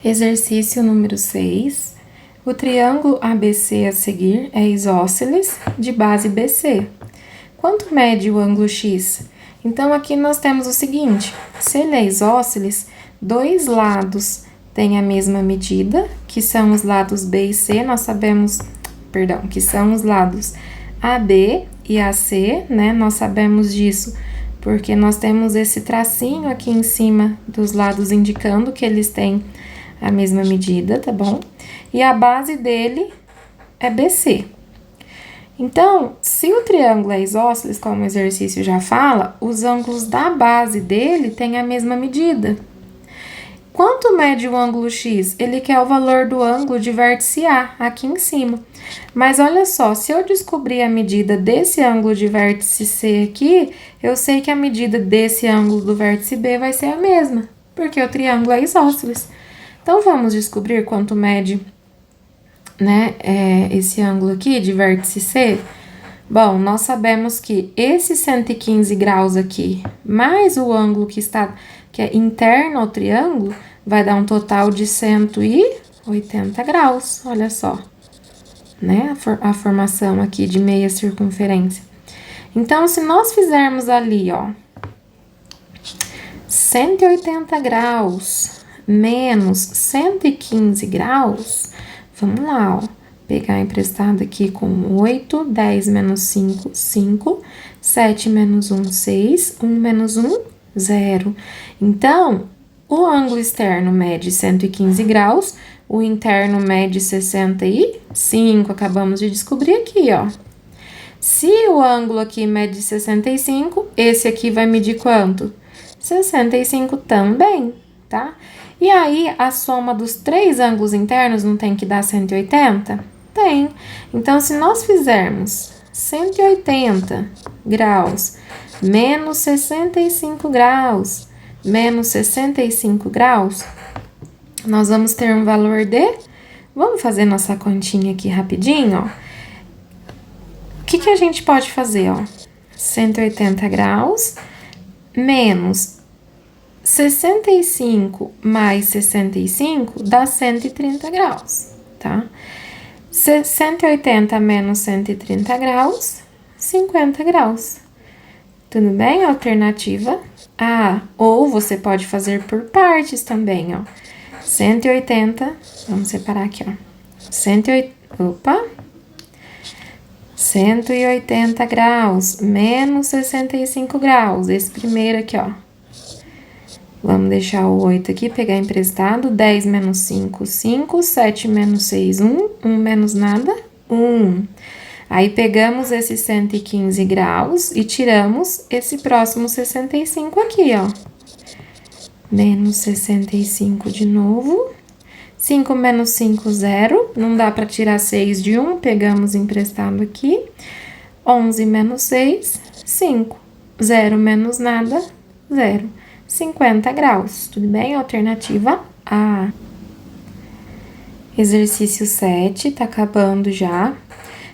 Exercício número 6. O triângulo ABC a seguir é isósceles de base BC. Quanto mede o ângulo X? Então, aqui nós temos o seguinte: se ele é isósceles, dois lados têm a mesma medida, que são os lados B e C, nós sabemos, que são os lados AB e AC, né? Nós sabemos disso porque nós temos esse tracinho aqui em cima dos lados indicando que eles têm a mesma medida, tá bom? E a base dele é BC. Então, se o triângulo é isósceles, como o exercício já fala, os ângulos da base dele têm a mesma medida. Quanto mede o ângulo X? Ele quer o valor do ângulo de vértice A, aqui em cima. Mas olha só, se eu descobrir a medida desse ângulo de vértice C aqui, eu sei que a medida desse ângulo do vértice B vai ser a mesma, porque o triângulo é isósceles. Então, vamos descobrir quanto mede, né, esse ângulo aqui de vértice C? Bom, nós sabemos que esse 115 graus aqui, mais o ângulo que é interno ao triângulo, vai dar um total de 180 graus, olha só, né, a formação aqui de meia circunferência. Então, se nós fizermos ali, ó, 180 graus menos 115 graus, vamos lá, ó, pegar emprestado aqui com 8, 10 menos 5, 5, 7 menos 1, 6, 1 menos 1, 0. Então, o ângulo externo mede 115 graus, o interno mede 65, acabamos de descobrir aqui, ó. Se o ângulo aqui mede 65, esse aqui vai medir quanto? 65 também, tá? E aí, a soma dos três ângulos internos não tem que dar 180? Tem. Então, se nós fizermos 180 graus menos 65 graus menos 65 graus, nós vamos ter um valor de... Vamos fazer nossa continha aqui rapidinho, ó. O que a gente pode fazer, ó? 180 graus menos 65 mais 65 dá 130 graus, tá? 180 menos 130 graus, 50 graus. Tudo bem? Alternativa A. Ou você pode fazer por partes também, ó. 180, vamos separar aqui, ó. 180 graus menos 65 graus. Esse primeiro aqui, ó. Vamos deixar o 8 aqui, pegar emprestado. 10 menos 5, 5. 7 menos 6, 1. 1 menos nada, 1. Aí, pegamos esse 115 graus e tiramos esse próximo 65 aqui, ó. Menos 65 de novo. 5 menos 5, 0. Não dá para tirar 6 de 1, pegamos emprestado aqui. 11 menos 6, 5. 0 menos nada, 0. 50 graus, tudo bem? Alternativa A. Exercício 7, tá acabando já.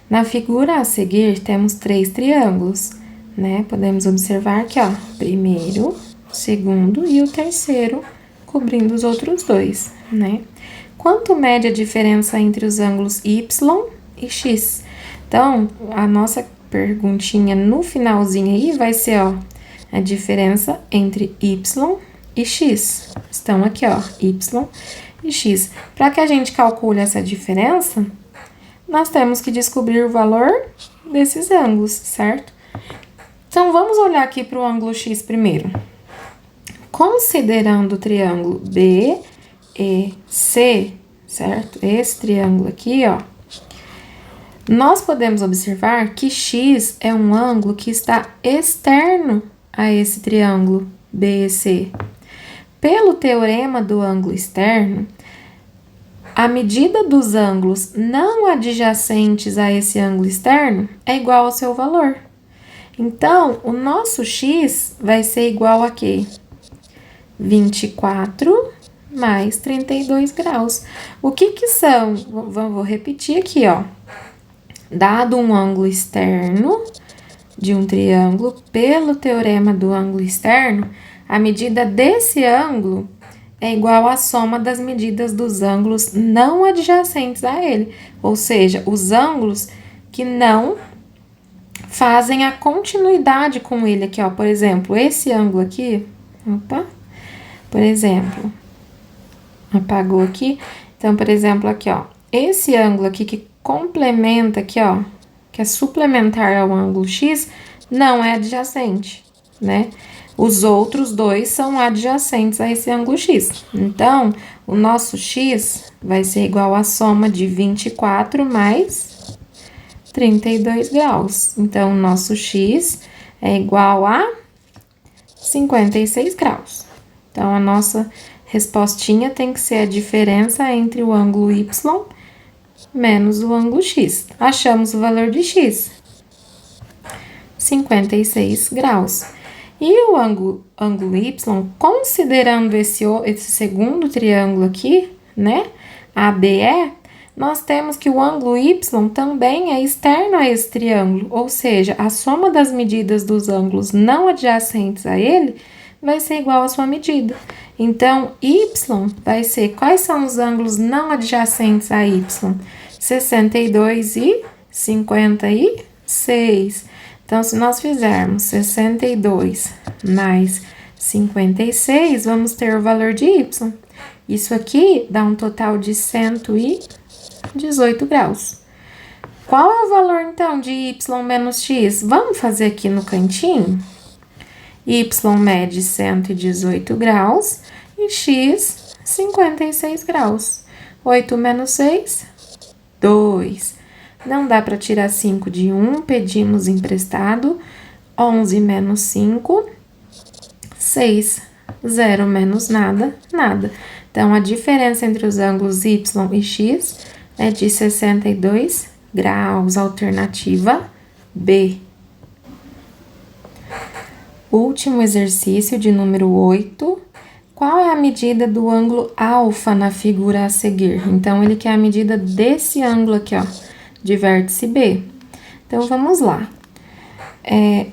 Na figura a seguir, temos três triângulos, né? Podemos observar aqui, ó, primeiro, segundo e o terceiro, cobrindo os outros dois, né? Quanto mede a diferença entre os ângulos Y e X? Então, a nossa perguntinha no finalzinho aí vai ser, ó, a diferença entre Y e X. Estão aqui, ó, Y e X. Para que a gente calcule essa diferença, nós temos que descobrir o valor desses ângulos, certo? Então, vamos olhar aqui para o ângulo X primeiro. Considerando o triângulo BEC, certo? Esse triângulo aqui, ó. Nós podemos observar que X é um ângulo que está externo a esse triângulo BEC. Pelo teorema do ângulo externo, a medida dos ângulos não adjacentes a esse ângulo externo é igual ao seu valor. Então, o nosso X vai ser igual a quê? 24 mais 32 graus. O que são? Vou repetir aqui, ó. Dado um ângulo externo de um triângulo, pelo teorema do ângulo externo, a medida desse ângulo é igual à soma das medidas dos ângulos não adjacentes a ele, ou seja, os ângulos que não fazem a continuidade com ele aqui, ó. Por exemplo, esse ângulo aqui, opa, por exemplo, apagou aqui. Então, por exemplo, aqui, ó, esse ângulo aqui que complementa aqui, ó, que é suplementar ao ângulo X, não é adjacente, né? Os outros dois são adjacentes a esse ângulo X. Então, o nosso X vai ser igual à soma de 24 mais 32 graus. Então, o nosso X é igual a 56 graus. Então, a nossa respostinha tem que ser a diferença entre o ângulo Y menos o ângulo X. Achamos o valor de X, 56 graus. E o ângulo Y, considerando esse segundo triângulo aqui, né, ABE, nós temos que o ângulo Y também é externo a esse triângulo, ou seja, a soma das medidas dos ângulos não adjacentes a ele vai ser igual à sua medida. Então, Y vai ser, quais são os ângulos não adjacentes a Y? 62 e 56. Então, se nós fizermos 62 mais 56, vamos ter o valor de Y. Isso aqui dá um total de 118 graus. Qual é o valor, então, de Y menos X? Vamos fazer aqui no cantinho. Y mede 118 graus e X, 56 graus. 8 menos 6, 2. Não dá para tirar 5 de 1, pedimos emprestado. 11 menos 5, 6. 0 menos nada, nada. Então, a diferença entre os ângulos Y e X é de 62 graus. Alternativa B. Último exercício de número 8. Qual é a medida do ângulo alfa na figura a seguir? Então, ele quer a medida desse ângulo aqui, ó, de vértice B. Então, vamos lá.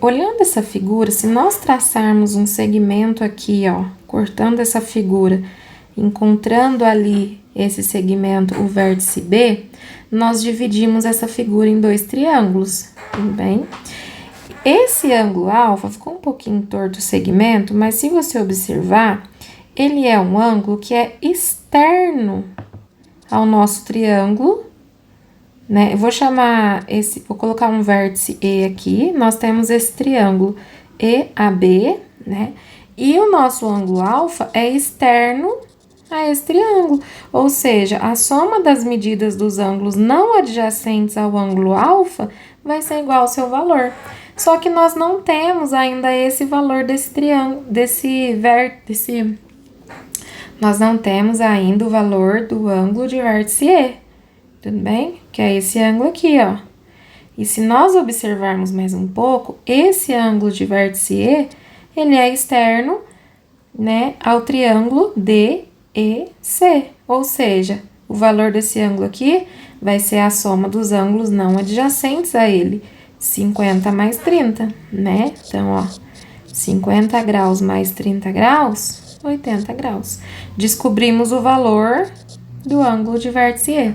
Olhando essa figura, se nós traçarmos um segmento aqui, ó, cortando essa figura, encontrando ali esse segmento, o vértice B, nós dividimos essa figura em dois triângulos, tudo bem? Esse ângulo alfa ficou um pouquinho torto o segmento, mas se você observar, ele é um ângulo que é externo ao nosso triângulo, né? Eu vou chamar vou colocar um vértice E aqui, nós temos esse triângulo EAB, né? E o nosso ângulo alfa é externo a esse triângulo, ou seja, a soma das medidas dos ângulos não adjacentes ao ângulo alfa vai ser igual ao seu valor. Só que nós não temos ainda esse valor desse triângulo, nós não temos ainda o valor do ângulo de vértice E, tudo bem? Que é esse ângulo aqui, ó. E se nós observarmos mais um pouco, esse ângulo de vértice E, ele é externo, né, ao triângulo DEC, ou seja, o valor desse ângulo aqui vai ser a soma dos ângulos não adjacentes a ele, 50 mais 30, né? Então, ó, 50 graus mais 30 graus, 80 graus. Descobrimos o valor do ângulo de vértice E.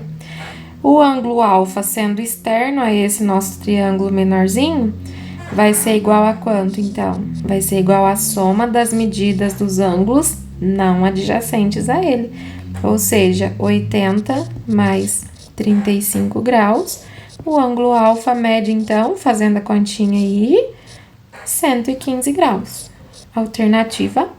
O ângulo alfa sendo externo a esse nosso triângulo menorzinho, vai ser igual a quanto, então? Vai ser igual à soma das medidas dos ângulos não adjacentes a ele. Ou seja, 80 mais 35 graus. O ângulo alfa mede, então, fazendo a continha aí, 115 graus. Alternativa